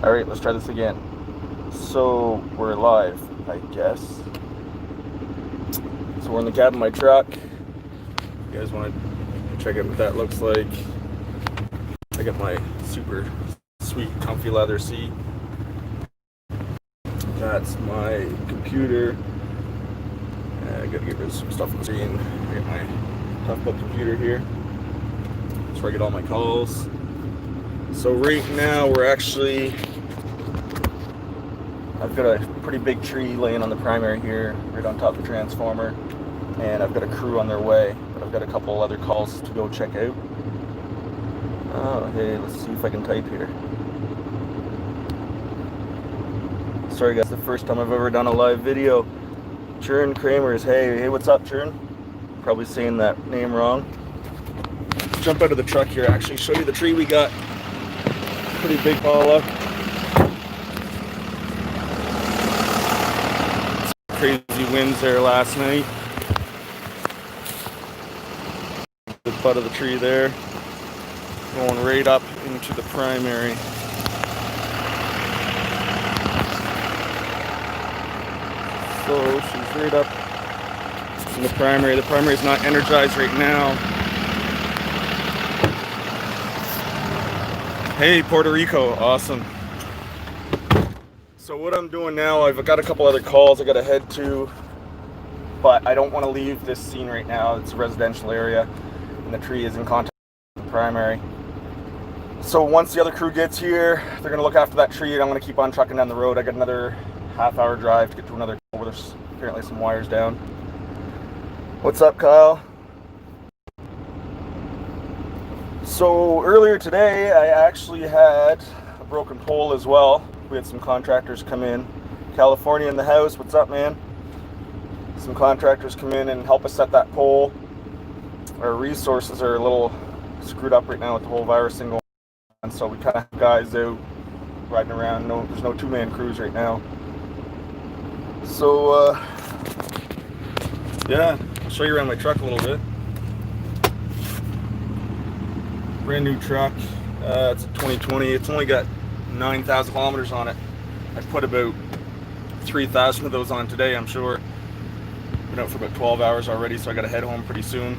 Alright, let's try this again. So, we're live, I guess. So we're in the cab of my truck. You guys want to check out what that looks like? I got my super sweet comfy leather seat. That's my computer. I gotta get rid of some stuff on the screen. I got my Toughbook computer here. That's where I get all my calls. So right now I've got a pretty big tree laying on the primary here, right on top of the transformer, and I've got a crew on their way, but I've got a couple other calls to go check out. Oh, hey, let's see if I can type here. Sorry guys, the first time I've ever done a live video. Churn Kramers, hey, what's up, Churn? Probably saying that name wrong. Jump out of the truck here, actually, show you the tree we got. Pretty big pile. Crazy winds there last night. The butt of the tree there, going right up into the primary. So she's right up in the primary. The primary is not energized right now. Hey, Puerto Rico, awesome. So what I'm doing now, I've got a couple other calls I gotta head to, but I don't want to leave this scene right now. It's a residential area, and the tree is in contact with the primary. So once the other crew gets here, they're gonna look after that tree, and I'm gonna keep on trucking down the road. I got another half-hour drive to get to another call where there's apparently some wires down. What's up, Kyle? So earlier today, I actually had a broken pole as well. We had some contractors come in. California in the house, what's up, man? Some contractors come in and help us set that pole. Our resources are a little screwed up right now with the whole virus thing going on, so we kind of have guys out riding around. There's no two-man crews right now. So, yeah, I'll show you around my truck a little bit. Brand new truck. It's a 2020. It's only got 9,000 kilometers on it. I put about 3,000 of those on today, I'm sure. Been out for about 12 hours already, so I gotta head home pretty soon.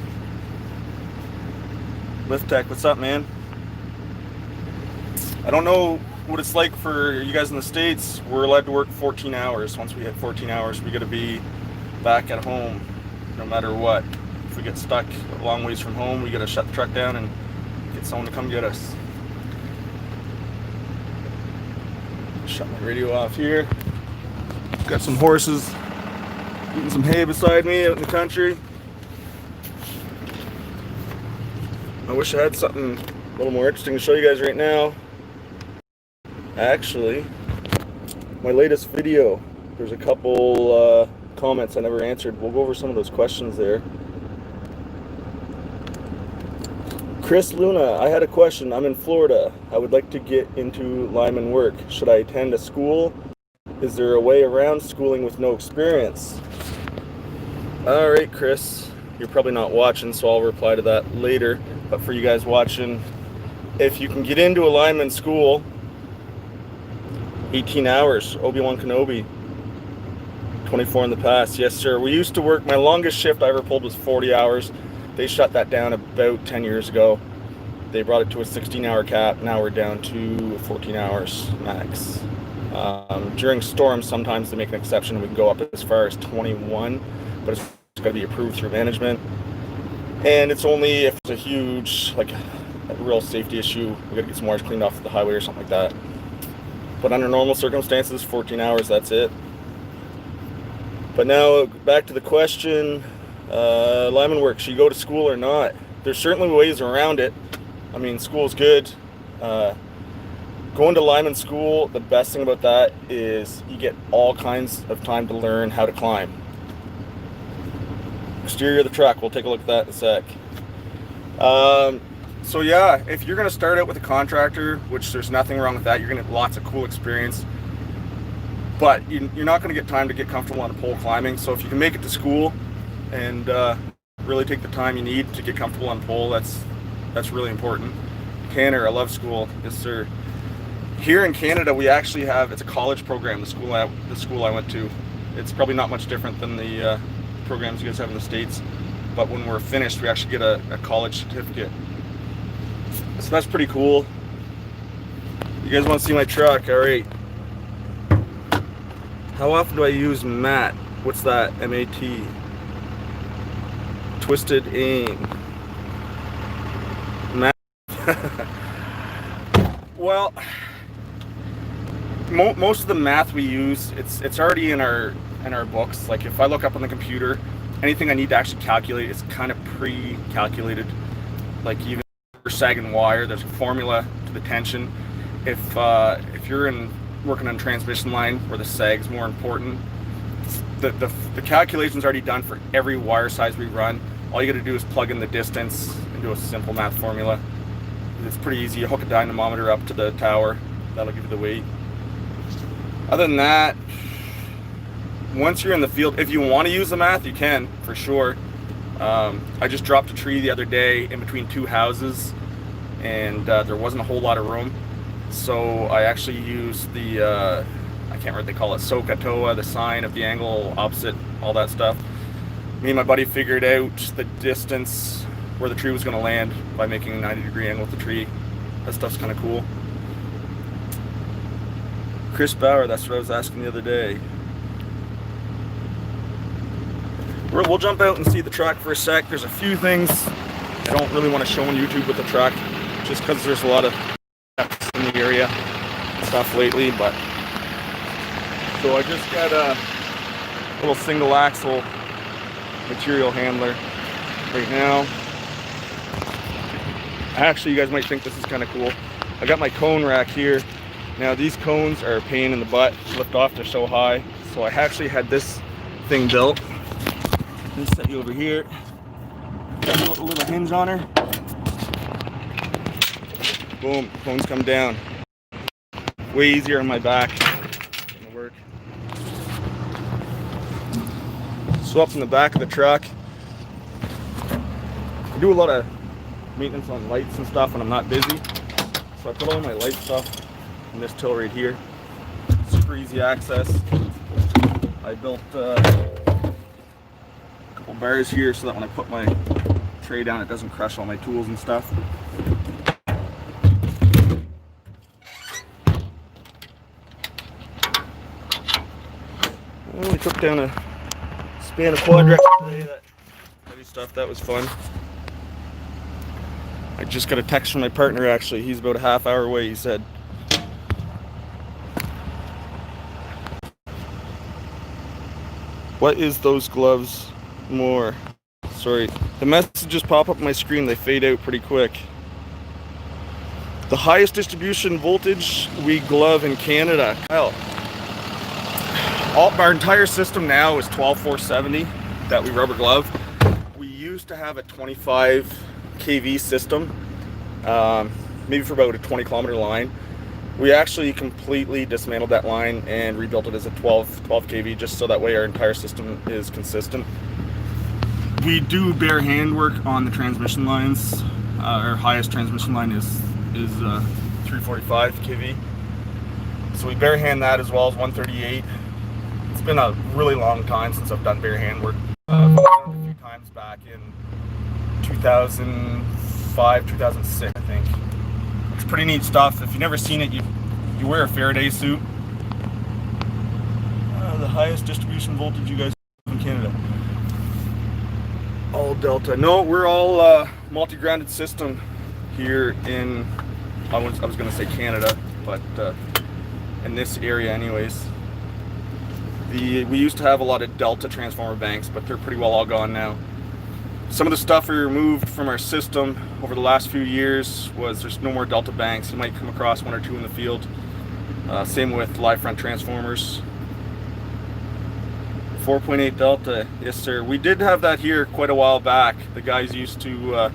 Lift Tech, what's up, man? I don't know what it's like for you guys in the States. We're allowed to work 14 hours. Once we hit 14 hours, we gotta be back at home no matter what. If we get stuck a long ways from home, we gotta shut the truck down and get someone to come get us. Shut my radio off here. Got some horses eating some hay beside me out in the country. I wish I had something a little more interesting to show you guys right now. Actually, my latest video, there's a couple comments I never answered. We'll go over some of those questions there. Chris Luna, I had a question. I'm in Florida. I would like to get into lineman work. Should I attend a school? Is there a way around schooling with no experience? All right, Chris, you're probably not watching, so I'll reply to that later. But for you guys watching, if you can get into a lineman school, 18 hours, Obi-Wan Kenobi, 24 in the past. Yes, sir. We used to work, my longest shift I ever pulled was 40 hours. They shut that down about 10 years ago. They brought it to a 16-hour cap. Now we're down to 14 hours max. During storms, sometimes they make an exception. We can go up as far as 21, but it's got to be approved through management. And it's only if it's a huge, like a real safety issue, we got to get some wires cleaned off the highway or something like that. But under normal circumstances, 14 hours, that's it. But now back to the question. Lineman work, should you go to school or not? There's certainly ways around it. I mean, school's good. Going to lineman school, the best thing about that is you get all kinds of time to learn how to climb. Exterior of the truck, we'll take a look at that in a sec. So yeah, if you're going to start out with a contractor, which there's nothing wrong with that, you're going to get lots of cool experience. But you're not going to get time to get comfortable on pole climbing. So if you can make it to school and really take the time you need to get comfortable on pole, that's really important. Canner, I love school. Yes, sir. Here in Canada, we actually have, it's a college program, the school I went to. It's probably not much different than the programs you guys have in the States, but when we're finished, we actually get a college certificate. So that's pretty cool. You guys want to see my truck? All right. How often do I use MAT? What's that? M-A-T. Twisted aim. MAT. Well, most of the math we use, it's already in our books. Like if I look up on the computer, anything I need to actually calculate is kind of pre-calculated. Like even for sag and wire, there's a formula to the tension. If you're working on a transmission line where the sag's more important, the calculation's already done for every wire size we run. All you got to do is plug in the distance and do a simple math formula. It's pretty easy. You hook a dynamometer up to the tower, that'll give you the weight. Other than that, once you're in the field, if you want to use the math, you can, for sure. I just dropped a tree the other day in between two houses, and there wasn't a whole lot of room. So I actually used the, I can't remember what they call it, SOHCAHTOA, the sign of the angle, opposite, all that stuff. Me and my buddy figured out the distance where the tree was going to land by making a 90-degree angle with the tree. That stuff's kind of cool. Chris Bauer, that's what I was asking the other day. We'll jump out and see the truck for a sec. There's a few things I don't really want to show on YouTube with the truck, just because there's a lot of steps in the area and stuff lately. But so I just got a little single axle material handler right now. Actually, you guys might think this is kind of cool. I got my cone rack here. Now these cones are a pain in the butt to lift off, they're so high. So I actually had this thing built. Let me set you over here. Got a little hinge on her. Boom, cones come down. Way easier on my back. Gonna work. So up in the back of the truck, I do a lot of maintenance on lights and stuff when I'm not busy. So I put all my light stuff in this till right here. Super easy access. I built a couple bars here so that when I put my tray down, it doesn't crush all my tools and stuff. Well, we took down a span of quad wreck today. That heavy stuff, that was fun. I just got a text from my partner actually. He's about a half hour away, he said. What is those gloves more? Sorry, the messages pop up on my screen, they fade out pretty quick. The highest distribution voltage we glove in Canada. Kyle, our entire system now is 12-470 that we rubber glove. We used to have a 25 kV system, maybe for about a 20-kilometer line. We actually completely dismantled that line and rebuilt it as a 12 kV, just so that way our entire system is consistent. We do bare hand work on the transmission lines. Our highest transmission line is 345 kV. So we bare hand that as well as 138. It's been a really long time since I've done bare hand work. I've done it a few times back in 2005, 2006, I think. It's pretty neat stuff. If you've never seen it, you wear a Faraday suit. The highest distribution voltage you guys have in Canada. All Delta. No, we're all multi-grounded system here in, I was going to say Canada, but in this area anyways. We used to have a lot of Delta transformer banks, but they're pretty well all gone now. Some of the stuff we removed from our system over the last few years was there's no more Delta banks. You might come across one or two in the field. Same with live front transformers. 4.8 Delta, yes sir. We did have that here quite a while back. The guys used to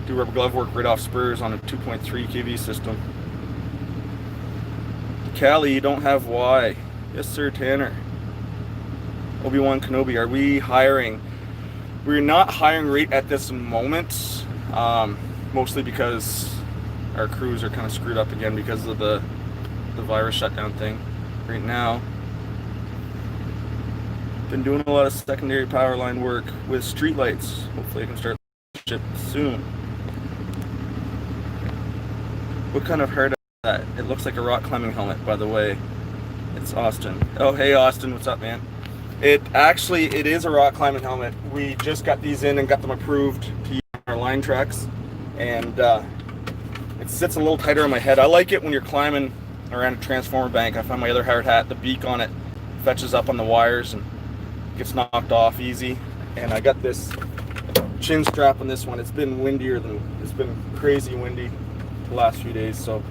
do rubber glove work right off spurs on a 2.3 kV system. Callie, you don't have Y. Yes sir, Tanner. Obi-Wan Kenobi, are we hiring? We're not hiring right at this moment, mostly because our crews are kind of screwed up again because of the the virus shutdown thing right now. Been doing a lot of secondary power line work with streetlights. Hopefully I can start ship soon. What kind of hard is that? It looks like a rock climbing helmet, by the way. It's Austin. Oh, hey Austin, what's up, man? It is a rock climbing helmet. We just got these in and got them approved to use on our line trucks, and it sits a little tighter on my head. I like it when you're climbing around a transformer bank. I find my other hard hat, the beak on it, fetches up on the wires and gets knocked off easy. And I got this chin strap on this one. It's been crazy windy the last few days, so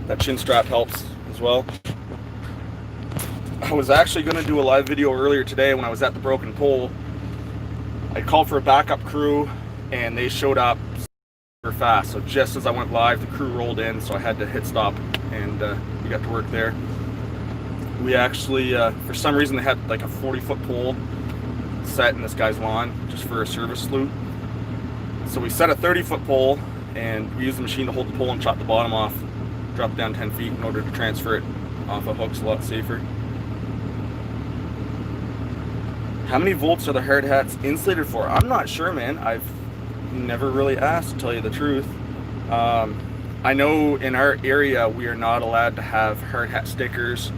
that chin strap helps as well. I was actually going to do a live video earlier today when I was at the broken pole. I called for a backup crew and they showed up super fast. So just as I went live, the crew rolled in, so I had to hit stop and we got to work there. We actually, for some reason, they had like a 40-foot pole set in this guy's lawn just for a service loop. So we set a 30-foot pole and we used the machine to hold the pole and chop the bottom off, drop it down 10 feet in order to transfer it off a hook's a lot safer. How many volts are the hard hats insulated for? I'm not sure, man. I've never really asked, to tell you the truth. I know in our area we are not allowed to have hard hat stickers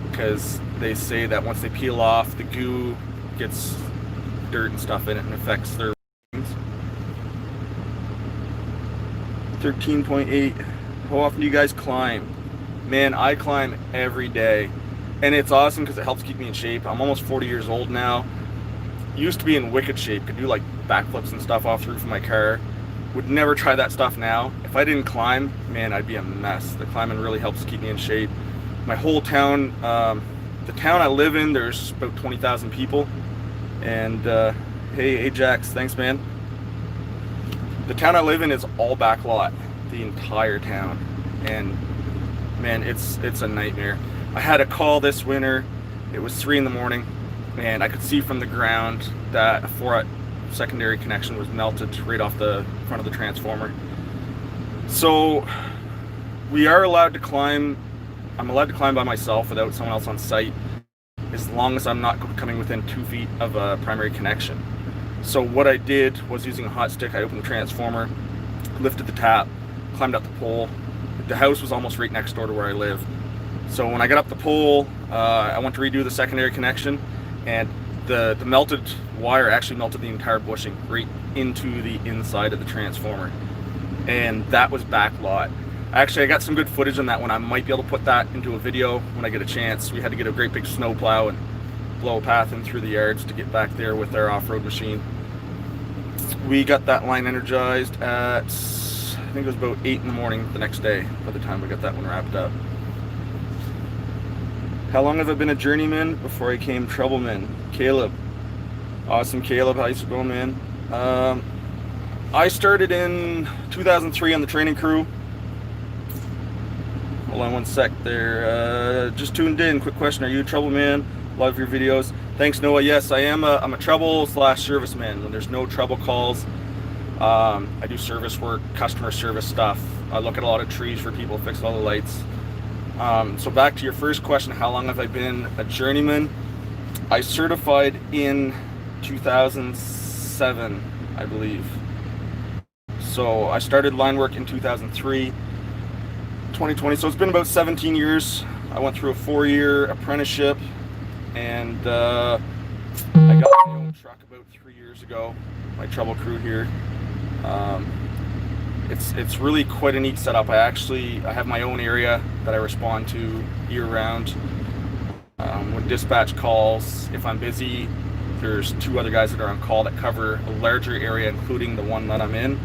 because they say that once they peel off, the goo gets dirt and stuff in it and affects their wings. 13.8. How often do you guys climb? Man, I climb every day. And it's awesome because it helps keep me in shape. I'm almost 40 years old now. Used to be in wicked shape, could do like backflips and stuff off the roof of my car. Would never try that stuff now. If I didn't climb, man, I'd be a mess. The climbing really helps keep me in shape. My whole town, the town I live in, there's about 20,000 people. And hey Ajax, thanks man. The town I live in is all back lot, the entire town. And man, it's a nightmare. I had a call this winter. It was 3 in the morning. And I could see from the ground that a 4-aught secondary connection was melted right off the front of the transformer. So we are allowed to climb. I'm allowed to climb by myself without someone else on site, as long as I'm not coming within 2 feet of a primary connection. So what I did was, using a hot stick, I opened the transformer, lifted the tap, climbed up the pole. The house was almost right next door to where I live. So when I got up the pole, I went to redo the secondary connection, and the melted wire actually melted the entire bushing right into the inside of the transformer. And that was back lot. Actually, I got some good footage on that one. I might be able to put that into a video when I get a chance. We had to get a great big snow plow and blow a path in through the yards to get back there with our off-road machine. We got that line energized at, I think it was about 8 in the morning the next day by the time we got that one wrapped up. How long have I been a journeyman before I came troubleman? Caleb. Awesome, Caleb. How's it going, man? I started in 2003 on the training crew. Hold on one sec there. Just tuned in. Quick question. Are you a troubleman? Love your videos. Thanks, Noah. Yes, I am. I'm a trouble/serviceman. When there's no trouble calls, I do service work, customer service stuff. I look at a lot of trees for people, fix all the lights. So back to your first question, how long have I been a journeyman? I certified in 2007, I believe. So I started line work in 2003, 2020. So it's been about 17 years. I went through a 4-year apprenticeship, and I got my own truck about 3 years ago, my trouble crew here. It's really quite a neat setup. I have my own area that I respond to year round. When dispatch calls, if I'm busy, there's 2 other guys that are on call that cover a larger area, including the one that I'm in.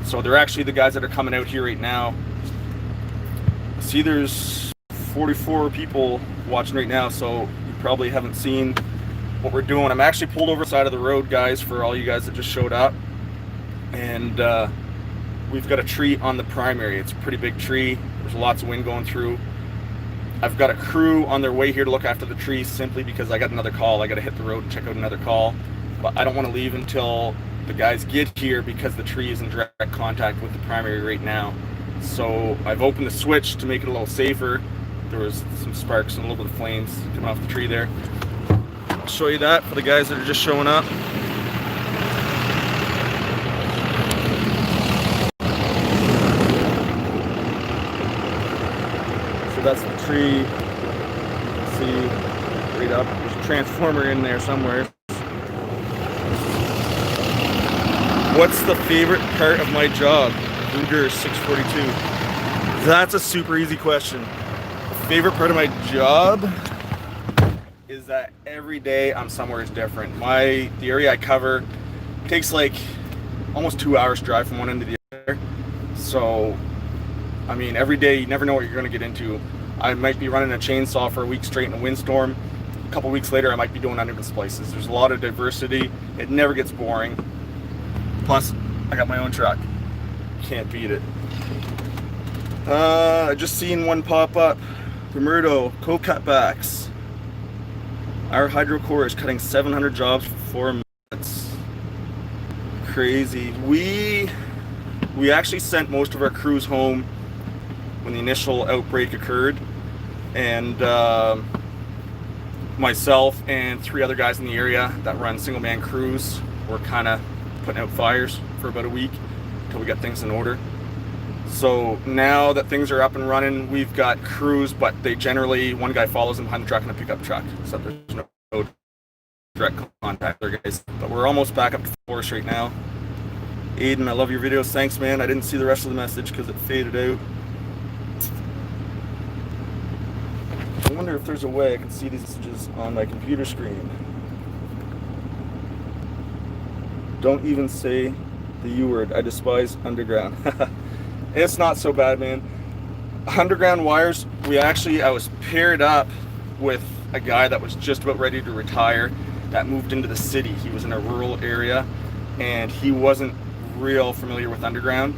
So they're actually the guys that are coming out here right now. See, there's 44 people watching right now, so you probably haven't seen what we're doing. I'm actually pulled over the side of the road, guys, for all you guys that just showed up. And we've got a tree on the primary. It's a pretty big tree. There's lots of wind going through. I've got a crew on their way here to look after the tree, simply because I got another call. I got to hit the road and check out another call. But I don't want to leave until the guys get here, because the tree is in direct contact with the primary right now. So I've opened the switch to make it a little safer. there was some sparks and a little bit of flames coming off the tree there. I'll show you that for the guys that are just showing up. So that's the tree. See, right up. There's a transformer in there somewhere. What's the favorite part of my job? Luger 642. That's a super easy question. The favorite part of my job is that every day I'm somewhere is different. The area I cover takes like almost 2 hours drive from one end to the other. So, I mean, every day you never know what you're going to get into. I might be running a chainsaw for a week straight in a windstorm. A couple weeks later, I might be doing underground splices. There's a lot of diversity. It never gets boring. Plus, I got my own truck. Can't beat it. I just seen one pop up. Romerto, co-cutbacks. Our hydrocore is cutting 700 jobs for 4 minutes. Crazy. We actually sent most of our crews home when the initial outbreak occurred, and myself and 3 other guys in the area that run single-man crews were kind of putting out fires for about a week until we got things in order. So now that things are up and running, we've got crews, but they generally, one guy follows them behind the truck in a pickup truck, so there's no direct contact there, guys. But we're almost back up to force right now. Aiden, I love your videos. Thanks, man. I didn't see the rest of the message because it faded out. I wonder if there's a way I can see these messages on my computer screen. Don't even say the U word. I despise underground. It's not so bad, man. Underground wires, I was paired up with a guy that was just about ready to retire that moved into the city. He was in a rural area and he wasn't real familiar with underground,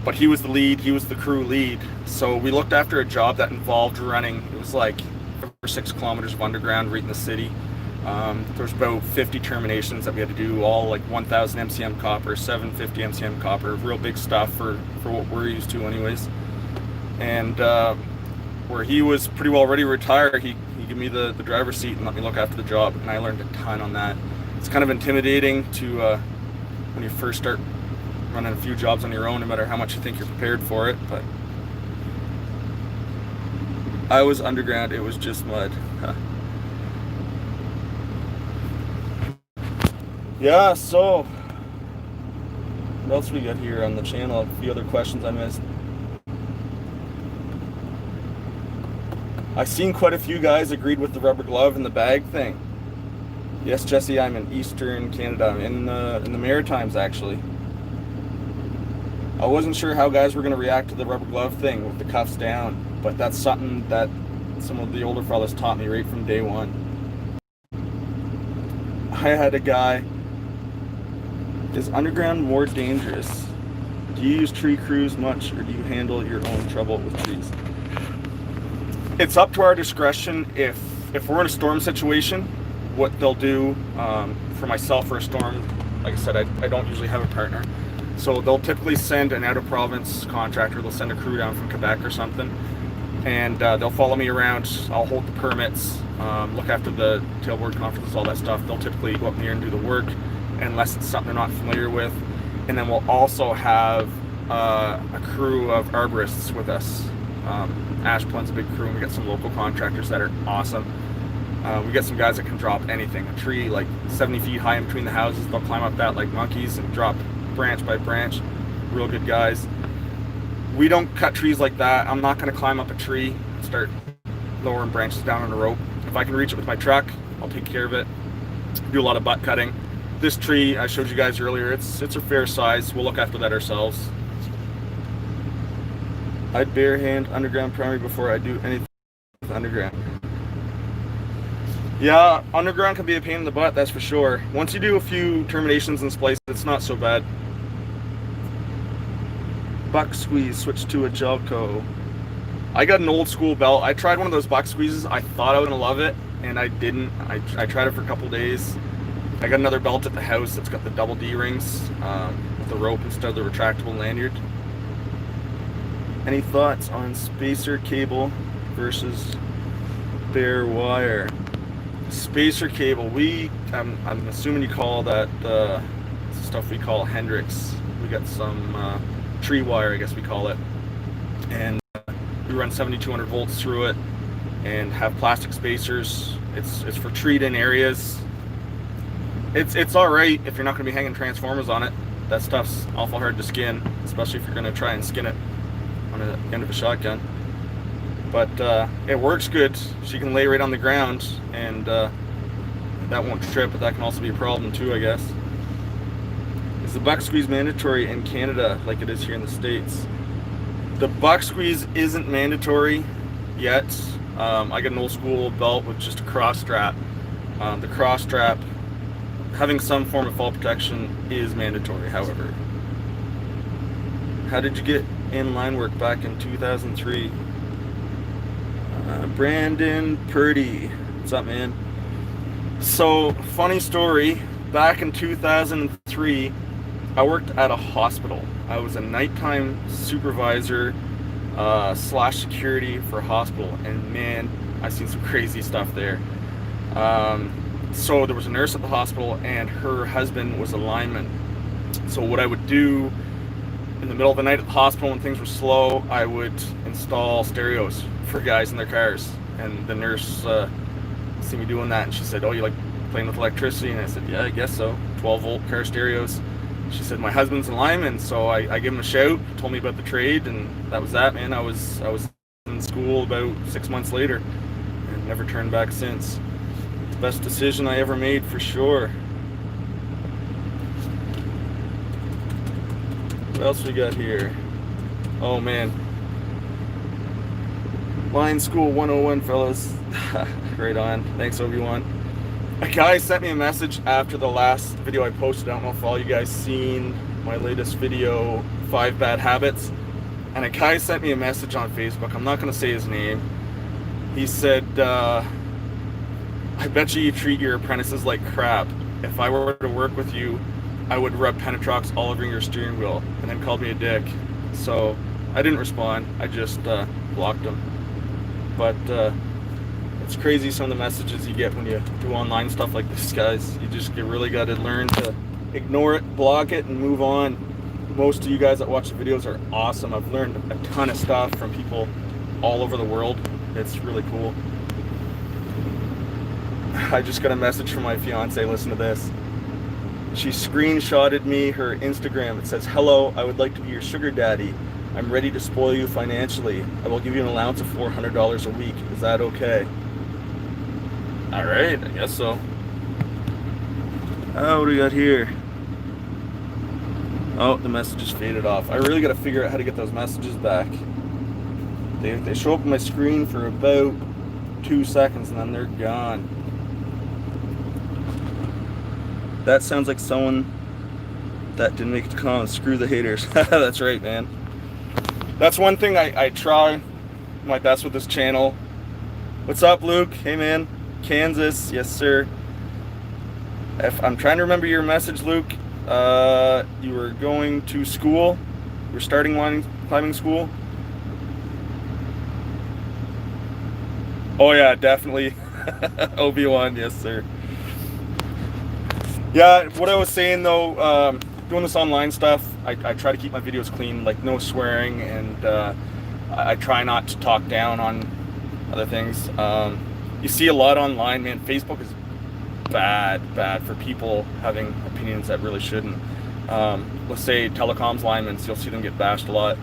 but he was the lead, he was the crew lead. So we looked after a job that involved running, it was like 5 or 6 kilometers of underground right in the city. There's about 50 terminations that we had to do, all like 1000 MCM copper, 750 MCM copper, real big stuff for what we're used to anyways. And where he was pretty well ready to retire, he gave me the driver's seat and let me look after the job, and I learned a ton on that. It's kind of intimidating to when you first start running a few jobs on your own, no matter how much you think you're prepared for it. But I was underground, it was just mud. Yeah, so what else we got here on the channel? A few other questions I missed. I've seen quite a few guys agreed with the rubber glove and the bag thing. Yes, Jesse, I'm in Eastern Canada. I'm in the Maritimes, actually. I wasn't sure how guys were going to react to the rubber glove thing with the cuffs down, but that's something that some of the older fellas taught me right from day one. I had a guy, is underground more dangerous? Do you use tree crews much, or do you handle your own trouble with trees? It's up to our discretion. If we're in a storm situation, what they'll do, for myself for a storm, like I said, I don't usually have a partner. So they'll typically send an out-of-province contractor. They'll send a crew down from Quebec or something, and they'll follow me around. I'll hold the permits, look after the tailboard conferences, all that stuff. They'll typically go up there and do the work, unless it's something they're not familiar with. And then we'll also have a crew of arborists with us. Ashplin's a big crew, and we got some local contractors that are awesome. We got some guys that can drop anything. A tree like 70 feet high in between the houses, they'll climb up that like monkeys and drop branch by branch. Real good guys. We don't cut trees like that. I'm not going to climb up a tree and start lowering branches down on a rope. If I can reach it with my truck, I'll take care of it. Do a lot of butt cutting. This tree I showed you guys earlier, it's a fair size. We'll look after that ourselves. I'd bare hand underground primary before I do anything with underground. Yeah, underground can be a pain in the butt, that's for sure. Once you do a few terminations and splices, it's not so bad. Buck squeeze, switch to a Gelco. I got an old school belt. I tried one of those buck squeezes. I thought I was gonna love it, and I didn't. I tried it for a couple days. I got another belt at the house that's got the double D rings with the rope instead of the retractable lanyard. Any thoughts on spacer cable versus bare wire. Spacer cable. I'm assuming you call that stuff we call Hendrix. We got some tree wire, I guess we call it, and we run 7200 volts through it and have plastic spacers. It's for treat-in areas. It's all right if you're not going to be hanging transformers on it. That stuff's awful hard to skin, especially if you're going to try and skin it on the end of a shotgun. But it works good. She can lay right on the ground, and that won't trip, but that can also be a problem too, I guess. Is the buck squeeze mandatory in Canada like it is here in the States? The buck squeeze isn't mandatory yet. I got an old school belt with just a cross strap. The cross strap, having some form of fall protection, is mandatory, however. How did you get in line work back in 2003? Brandon Purdy. What's up, man? So, funny story. Back in 2003, I worked at a hospital. I was a nighttime supervisor / security for a hospital, and man, I seen some crazy stuff there. So there was a nurse at the hospital, and her husband was a lineman. So what I would do in the middle of the night at the hospital when things were slow, I would install stereos for guys in their cars. And the nurse see me doing that, and she said, "Oh, you like playing with electricity?" And I said, "Yeah, I guess so. 12-volt car stereos." She said, "My husband's a lineman," so I gave him a shout, told me about the trade, and that was that, man. I was in school about 6 months later, and never turned back since. Best decision I ever made, for sure. What else we got here? Oh man, Line School 101, fellas. Right on. Thanks, Obi-Wan. A guy sent me a message after the last video I posted. I don't know if all you guys seen my latest video, 5 Bad Habits. And a guy sent me a message on Facebook. I'm not going to say his name. He said, "I bet you treat your apprentices like crap. If I were to work with you, I would rub Penetrox all over your steering wheel," and then called me a dick. So I didn't respond. I just blocked him. But it's crazy some of the messages you get when you do online stuff like this, guys. You really got to learn to ignore it, block it, and move on. Most of you guys that watch the videos are awesome. I've learned a ton of stuff from people all over the world. It's really cool. I just got a message from my fiance. Listen to this. She screenshotted me her Instagram. It says, "Hello, I would like to be your sugar daddy. I'm ready to spoil you financially. I will give you an allowance of $400 a week. Is that okay?" All right, I guess so. Oh, what do we got here? Oh, the messages faded off. I really got to figure out how to get those messages back. They show up on my screen for about 2 seconds and then they're gone. That sounds like someone that didn't make it to comment. Screw the haters. That's right, man. That's one thing I try my best with this channel. What's up, Luke? Hey, man. Kansas. Yes, sir. I'm trying to remember your message, Luke. You were going to school. You were starting climbing school. Oh, yeah, definitely. Obi-Wan. Yes, sir. Yeah, what I was saying though, doing this online stuff, I try to keep my videos clean, like no swearing, and I try not to talk down on other things. You see a lot online, man. Facebook is bad for people having opinions that really shouldn't. Let's say telecoms linemen, you'll see them get bashed a lot.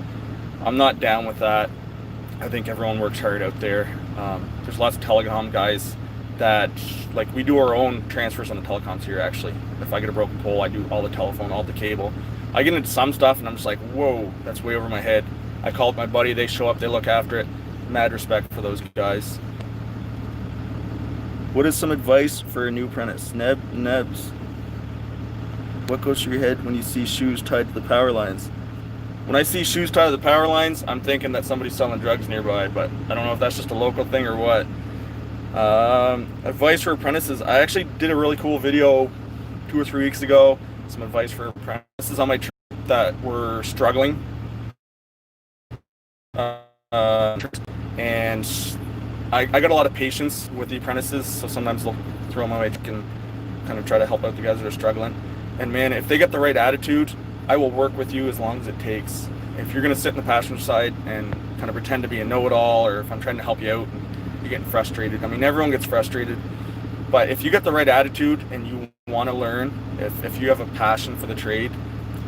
I'm not down with that. I think everyone works hard out there. There's lots of telecom guys that, like, we do our own transfers on the telecoms here, actually. If I get a broken pole, I do all the telephone, all the cable. I get into some stuff and I'm just like, whoa, that's way over my head. I called my buddy, they show up, they look after it. Mad respect for those guys. What is some advice for a new apprentice? Nebs. What goes through your head when you see shoes tied to the power lines? When I see shoes tied to the power lines, I'm thinking that somebody's selling drugs nearby, but I don't know if that's just a local thing or what. Advice for apprentices. I actually did a really cool video 2 or 3 weeks ago. Some advice for apprentices on my trip that were struggling. And I got a lot of patience with the apprentices, so sometimes they'll throw my way and kind of try to help out the guys that are struggling. And man, if they get the right attitude, I will work with you as long as it takes. If you're going to sit in the passenger side and kind of pretend to be a know-it-all, or if I'm trying to help you out and you're getting frustrated, I mean, everyone gets frustrated, but if you get the right attitude and you want to learn, if you have a passion for the trade,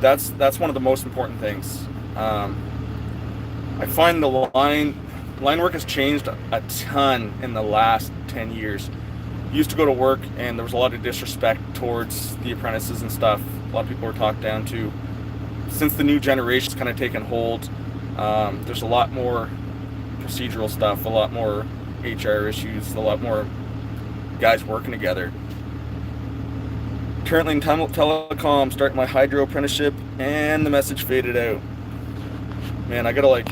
that's one of the most important things. I find the line work has changed a ton in the last 10 years. Used to go to work and there was a lot of disrespect towards the apprentices and stuff. A lot of people were talked down to. Since the new generation's kind of taken hold, there's a lot more procedural stuff, a lot more HR issues, a lot more guys working together. Currently in telecom, starting my hydro apprenticeship, and the message faded out. Man, I gotta like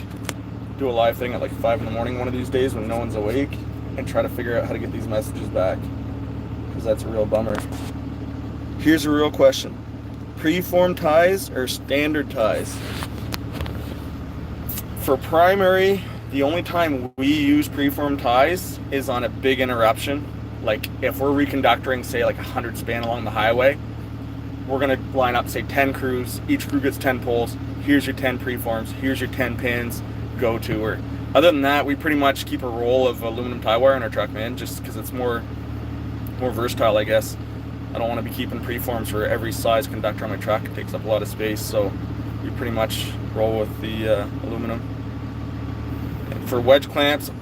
do a live thing at like 5 in the morning one of these days when no one's awake and try to figure out how to get these messages back, because that's a real bummer. Here's a real question: preform ties or standard ties? For primary, the only time we use preform ties is on a big interruption. Like if we're reconductoring, say like 100 span along the highway, we're gonna line up, say 10 crews, each crew gets 10 poles, here's your 10 preforms, here's your 10 pins, go to her. Other than that, we pretty much keep a roll of aluminum tie wire in our truck, man, just because it's more versatile, I guess. I don't want to be keeping preforms for every size conductor on my truck. It takes up a lot of space, so we pretty much roll with the aluminum. And for wedge clamps,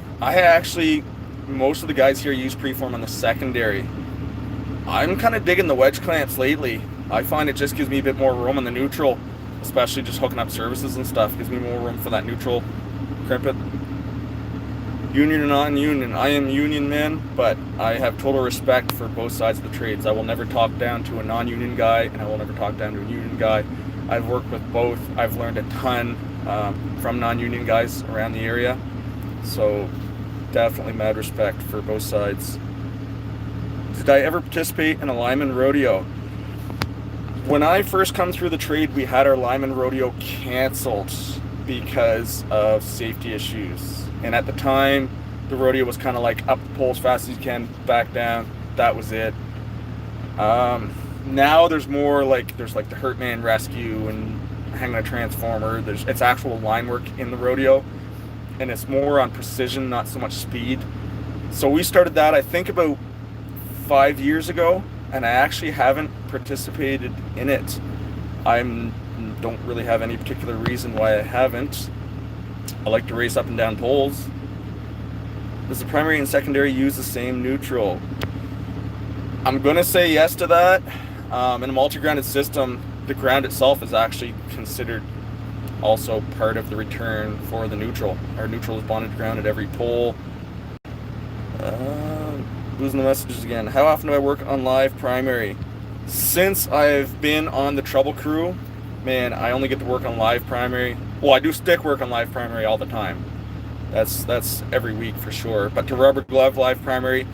most of the guys here use preform on the secondary. I'm kind of digging the wedge clamps lately. I find it just gives me a bit more room on the neutral, especially just hooking up services and stuff. Gives me more room for that neutral crimpet. Union or non-union, I am union man, but I have total respect for both sides of the trades. I will never talk down to a non-union guy, and I will never talk down to a union guy. I've worked with both. I've learned a ton from non-union guys around the area, so definitely mad respect for both sides. Did I ever participate in a Lineman rodeo? When I first come through the trade, we had our Lineman rodeo canceled because of safety issues. And at the time, the rodeo was kind of like up the pole as fast as you can, back down. That was it. Now there's more like, there's like the Hurt Man Rescue and hanging a transformer. It's actual line work in the rodeo, and it's more on precision, not so much speed. So we started that, I think, about 5 years ago, and I actually haven't participated in it. I don't really have any particular reason why I haven't. I like to race up and down poles. Does the primary and secondary use the same neutral? I'm going to say yes to that. In a multi-grounded system, the ground itself is actually considered also part of the return for the neutral. Our neutral is bonded ground at every pole. Losing the messages again. How often do I work on live primary? Since I've been on the trouble crew, man, I only get to work on live primary. Well, I do stick work on live primary all the time. That's every week for sure. But to rubber glove live primary,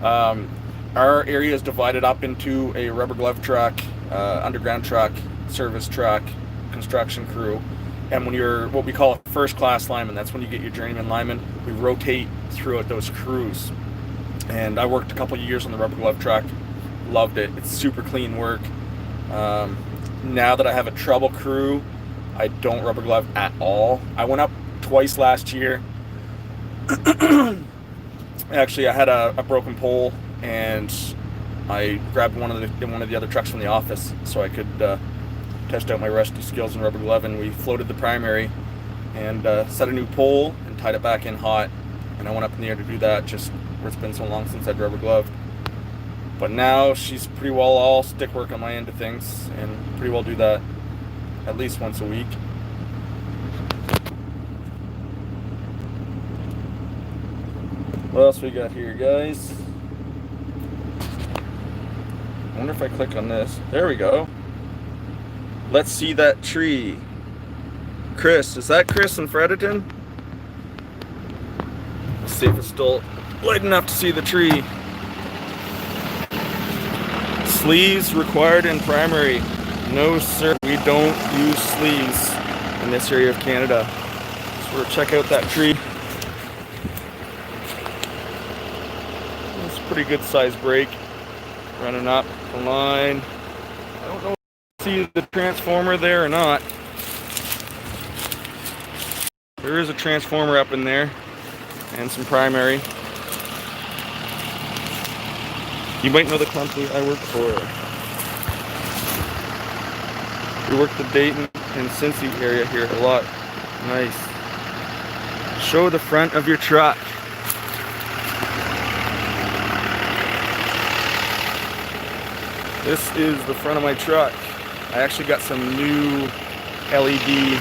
our area is divided up into a rubber glove truck, underground truck, service truck, construction crew. And when you're what we call a first class lineman, that's when you get your journeyman lineman. We rotate throughout those crews. And I worked a couple of years on the rubber glove truck. Loved it. It's super clean work. Now that I have a trouble crew, I don't rubber glove at all. I went up twice last year. Actually, I had a broken pole, and I grabbed one of the other trucks from the office so I could test out my rusty skills in rubber glove, and we floated the primary and set a new pole and tied it back in hot. And I went up in the air to do that, just where it's been so long since I'd rubber gloved. But now she's pretty well all stick work on my end of things, and pretty well do that at least once a week. What else we got here, guys? I wonder if I click on this. There we go. Let's see that tree. Chris, is that Chris in Fredericton? Let's see if it's still light enough to see the tree. Sleeves required in primary. No, sir, we don't use sleeves in this area of Canada. So we'll check out that tree. It's a pretty good sized break. Running up the line. I don't know if you see the transformer there or not. There is a transformer up in there and some primary. You might know the company I work for. We work the Dayton and Cincy area here a lot. Nice. Show the front of your truck. This is the front of my truck. I actually got some new LED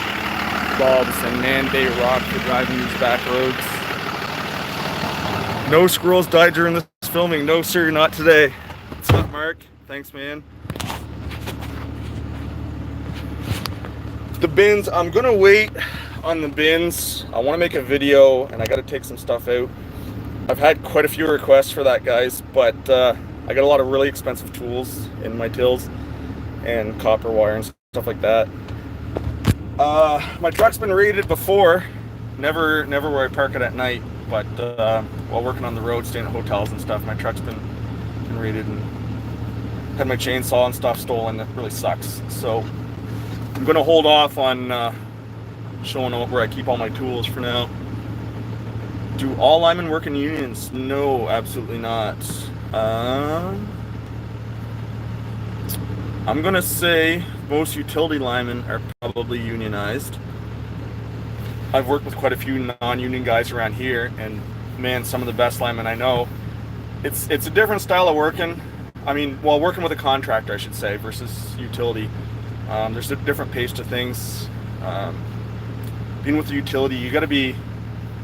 bulbs and man-day rock for driving these back roads. No squirrels died during this filming. No sir, not today. What's up, Mark? Thanks, man. The bins, I'm gonna wait on the bins. I want to make a video and I got to take some stuff out. I've had quite a few requests for that, guys, but I got a lot of really expensive tools in my tills and copper wire and stuff like that. My truck's been raided before, never where I park it at night, but while working on the road, staying at hotels and stuff, my truck's been raided and had my chainsaw and stuff stolen. It really sucks. So I'm gonna hold off on showing where I keep all my tools for now. Do all linemen work in unions? No, absolutely not. I'm gonna say most utility linemen are probably unionized. I've worked with quite a few non-union guys around here, and man, some of the best linemen I know. It's a different style of working. I mean, while working with a contractor, I should say, versus utility. There's a different pace to things. Being with the utility, you got to be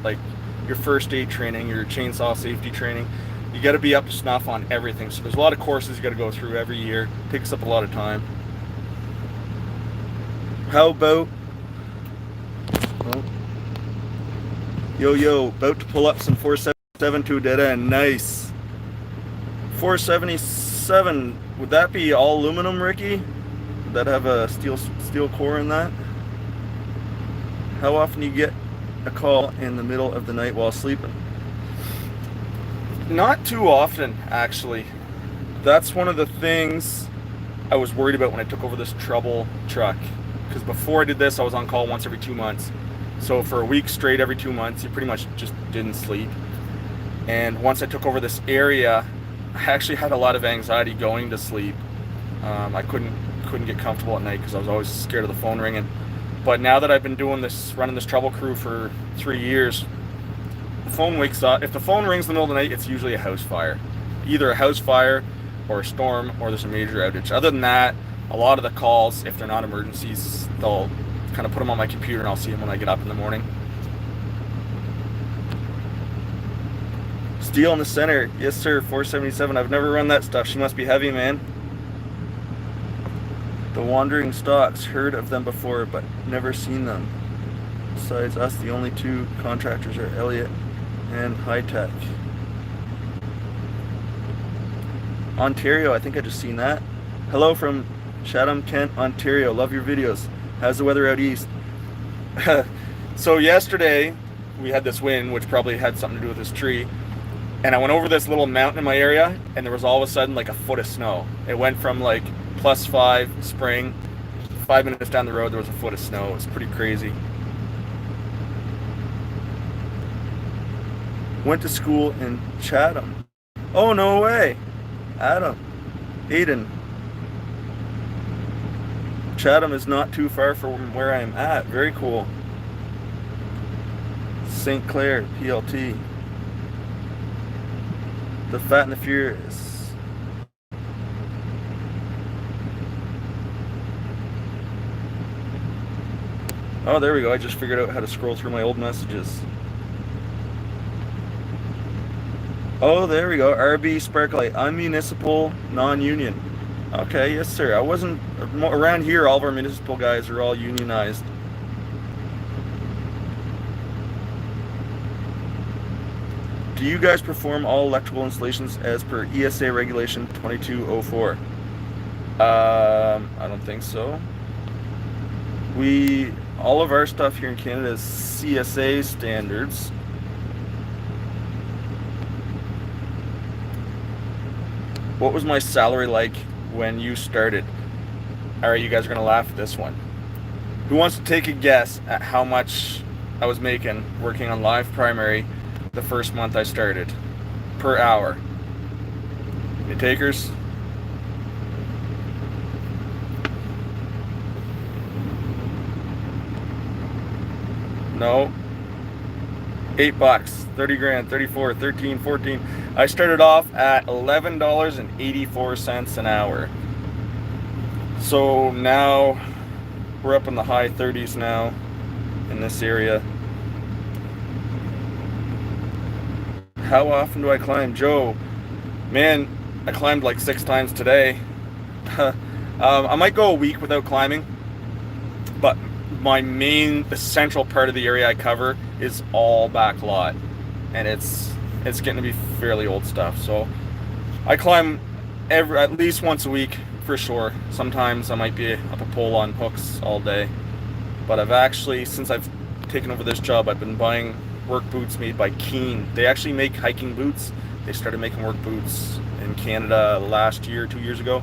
like your first aid training, your chainsaw safety training. You got to be up to snuff on everything. So there's a lot of courses you got to go through every year. Takes up a lot of time. How about, oh, yo, about to pull up some 477 to a dead end. Nice. 477. Would that be all aluminum, Ricky? Would that have a steel core in that? How often do you get a call in the middle of the night while sleeping? Not too often, actually. That's one of the things I was worried about when I took over this trouble truck. Because before I did this, I was on call once every 2 months. So for a week straight, every 2 months, you pretty much just didn't sleep. And once I took over this area, I actually had a lot of anxiety going to sleep. I couldn't get comfortable at night because I was always scared of the phone ringing. But now that I've been doing this, running this trouble crew for 3 years, the phone wakes up. If the phone rings in the middle of the night, it's usually a house fire. Either a house fire or a storm or there's a major outage. Other than that, a lot of the calls, if they're not emergencies, they'll kind of put them on my computer and I'll see them when I get up in the morning. Steel in the center. Yes, sir, 477. I've never run that stuff. She must be heavy, man. The wandering stocks. Heard of them before, but never seen them. Besides us, the only two contractors are Elliott and High Tech. Ontario, I think I just seen that. Hello from Chatham, Kent, Ontario. Love your videos. How's the weather out east? So yesterday we had this wind, which probably had something to do with this tree, and I went over this little mountain in my area and there was all of a sudden like a foot of snow. It went from like +5 spring, 5 minutes down the road there was a foot of snow. It was pretty crazy. Went to school in Chatham. Oh, no way. Aiden. Chatham is not too far from where I'm at. Very cool. St. Clair, PLT. The Fat and the Furious. Oh, there we go. I just figured out how to scroll through my old messages. Oh, there we go. RB Sparklight. I'm municipal, non-union. Okay, yes, sir. I wasn't around here. All of our municipal guys are all unionized. Do you guys perform all electrical installations as per ESA regulation 2204? I don't think so. All of our stuff here in Canada is CSA standards. What was my salary like when you started? All right, you guys are gonna laugh at this one. Who wants to take a guess at how much I was making working on live primary the first month I started per hour? Any takers? No. $8, 30 grand, 34, 13, 14. I started off at $11.84 an hour. So now we're up in the high 30s now in this area. How often do I climb? Joe, man, I climbed like 6 times today. I might go a week without climbing, but my main essential part of the area I cover is all back lot, and it's getting to be fairly old stuff. So I climb at least once a week for sure. Sometimes I might be up a pole on hooks all day, but I've actually, since I've taken over this job, I've been buying work boots made by Keen. They actually make hiking boots. They started making work boots in Canada last year, 2 years ago.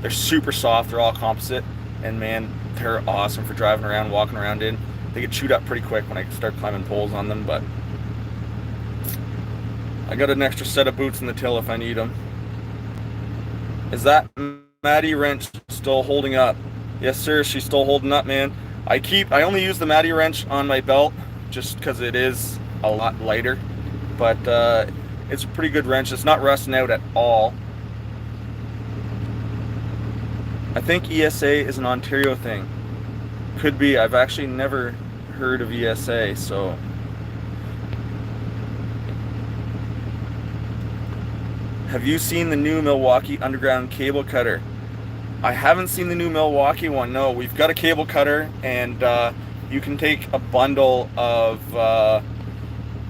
They're super soft, they're all composite, and man, they're awesome for driving around, walking around in. They get chewed up pretty quick when I start climbing poles on them, but I got an extra set of boots in the till if I need them. Is that Maddie wrench still holding up? Yes, sir, she's still holding up, man. I only use the Maddie wrench on my belt just because it is a lot lighter, but it's a pretty good wrench. It's not rusting out at all. I think ESA is an Ontario thing. Could be. I've actually never heard of ESA, so. Have you seen the new Milwaukee underground cable cutter? I haven't seen the new Milwaukee one, no. We've got a cable cutter, and you can take a bundle of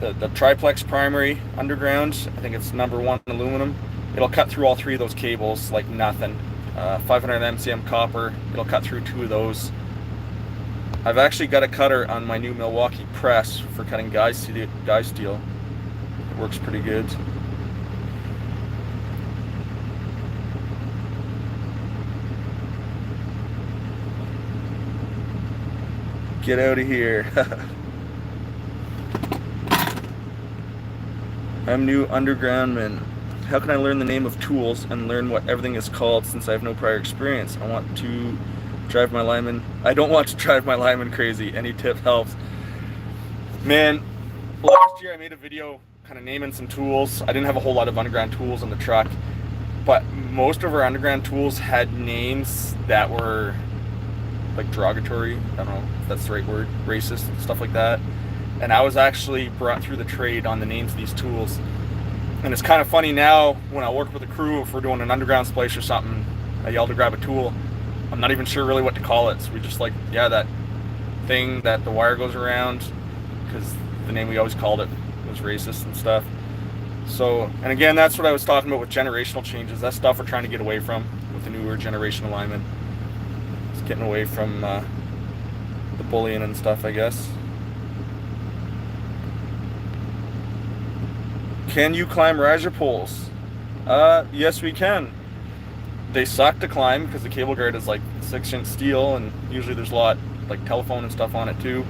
the triplex primary underground. I think it's #1 aluminum. It'll cut through all 3 of those cables like nothing. 500 MCM copper, it'll cut through 2 of those. I've actually got a cutter on my new Milwaukee press for cutting guy steel. It works pretty good. Get out of here. I'm new undergroundman. How can I learn the name of tools and learn what everything is called since I have no prior experience? I want to drive my lineman. I don't want to drive my lineman crazy. Any tip helps. Man, last year I made a video kind of naming some tools. I didn't have a whole lot of underground tools on the truck, but most of our underground tools had names that were like derogatory. I don't know if that's the right word, racist, stuff like that. And I was actually brought through the trade on the names of these tools. And it's kind of funny now when I work with a crew, if we're doing an underground splice or something, I yell to grab a tool. I'm not even sure really what to call it. So we just like, yeah, that thing that the wire goes around, because the name we always called it was racist and stuff. So, and again, that's what I was talking about with generational changes. That's stuff we're trying to get away from with the newer generation alignment. It's getting away from the bullying and stuff, I guess. Can you climb riser poles? Yes, we can. They suck to climb because the cable guard is like 6-inch steel, and usually there's a lot like telephone and stuff on it too.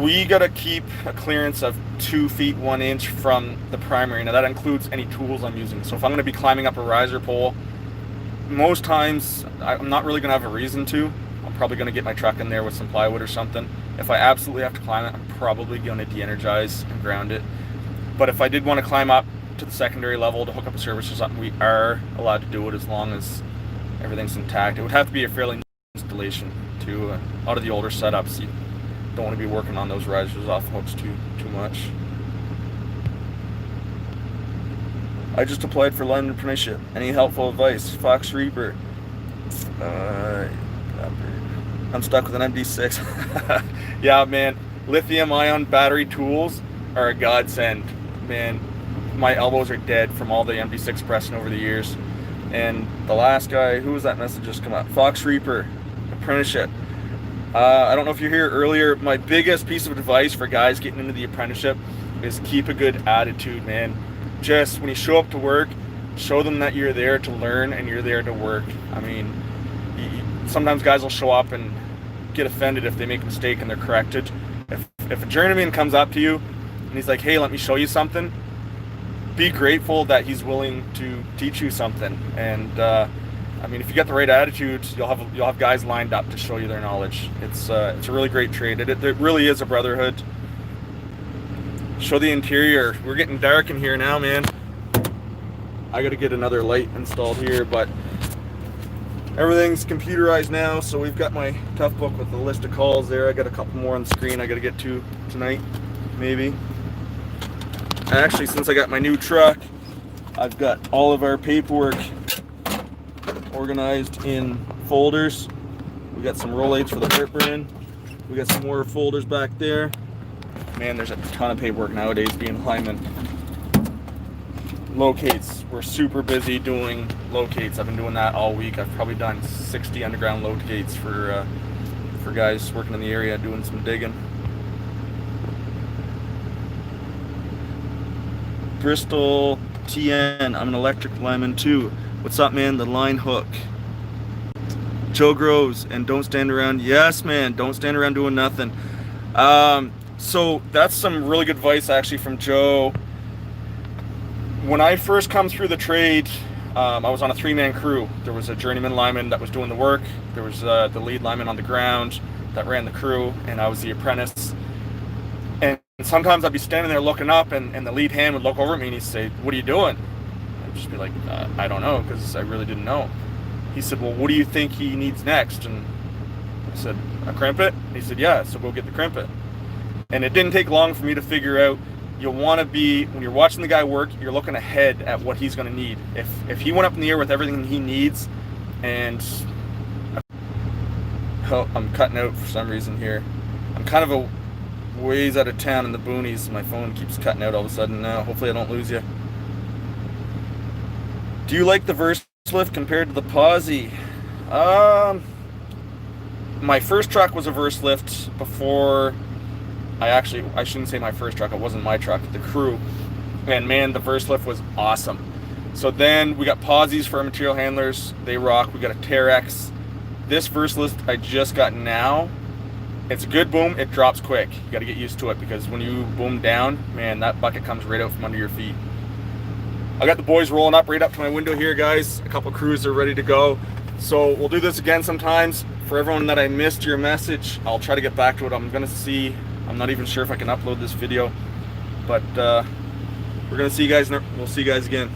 We gotta keep a clearance of 2 feet 1 inch from the primary. Now that includes any tools I'm using. So if I'm gonna be climbing up a riser pole, most times I'm not really gonna have a reason to. I'm probably gonna get my truck in there with some plywood or something. If I absolutely have to climb it, I'm probably gonna de-energize and ground it. But if I did want to climb up to the secondary level to hook up a service or something, we are allowed to do it as long as everything's intact. It would have to be a fairly new installation too. Out of the older setups, you don't want to be working on those risers off hooks too much. I just applied for lineman apprenticeship. Any helpful advice? Fox Reaper. I'm stuck with an MD6. Yeah, man. Lithium-ion battery tools are a godsend. Man, my elbows are dead from all the MD6 pressing over the years. And the last guy, who was that message just come up? Fox Reaper, apprenticeship. I don't know if you're here earlier. My biggest piece of advice for guys getting into the apprenticeship is keep a good attitude, man. just when you show up to work, show them that you're there to learn and you're there to work. I mean, sometimes guys will show up and get offended if they make a mistake and they're corrected. If a journeyman comes up to you and he's like, hey, let me show you something, be grateful that he's willing to teach you something. And I mean, if you get the right attitude, you'll have guys lined up to show you their knowledge. It's a really great trade. It really is a brotherhood. Show the interior. We're getting dark in here now, man. I got to get another light installed here, but everything's computerized now. So we've got my tough book with the list of calls there. I got a couple more on the screen I got to get to tonight, maybe. Actually, since I got my new truck, I've got all of our paperwork organized in folders. We got some rollates for the heartburn. We got some more folders back there. Man, there's a ton of paperwork nowadays being a lineman. Locates. We're super busy doing locates. I've been doing that all week. I've probably done 60 underground locates for guys working in the area doing some digging. Bristol TN. I'm an electric lineman too. What's up, man? The line hook. Joe Groves, and don't stand around. Yes, man, don't stand around doing nothing. So that's some really good advice actually from Joe. When I first come through the trade, I was on a 3-man crew. There was a journeyman lineman that was doing the work. There was the lead lineman on the ground that ran the crew, and I was the apprentice. And sometimes I'd be standing there looking up, and the lead hand would look over at me and he'd say, "What are you doing?" I'd just be like, "I don't know," because I really didn't know. He said, "Well, what do you think he needs next?" And I said, "A crimpet?" He said, "Yeah, so go get the crimpet." And it didn't take long for me to figure out, you'll want to be, when you're watching the guy work, you're looking ahead at what he's going to need. If he went up in the air with everything he needs, and oh, I'm cutting out for some reason here. I'm kind of a ways out of town in the boonies. My phone keeps cutting out all of a sudden now. Hopefully I don't lose you. Do you like the verse lift compared to the posi? My first truck was a verse lift before I shouldn't say my first truck, it wasn't my truck, the crew. And man, the verse lift was awesome. So then we got posies for our material handlers. They rock. We got a Terex. This verse lift I just got now, it's a good boom. It drops quick. You got to get used to it, because when you boom down, man, that bucket comes right out from under your feet. I got the boys rolling up right up to my window here, guys. A couple crews are ready to go. So we'll do this again sometimes. For everyone that I missed your message, I'll try to get back to it. I'm not even sure if I can upload this video, but we're gonna see you guys. We'll see you guys again.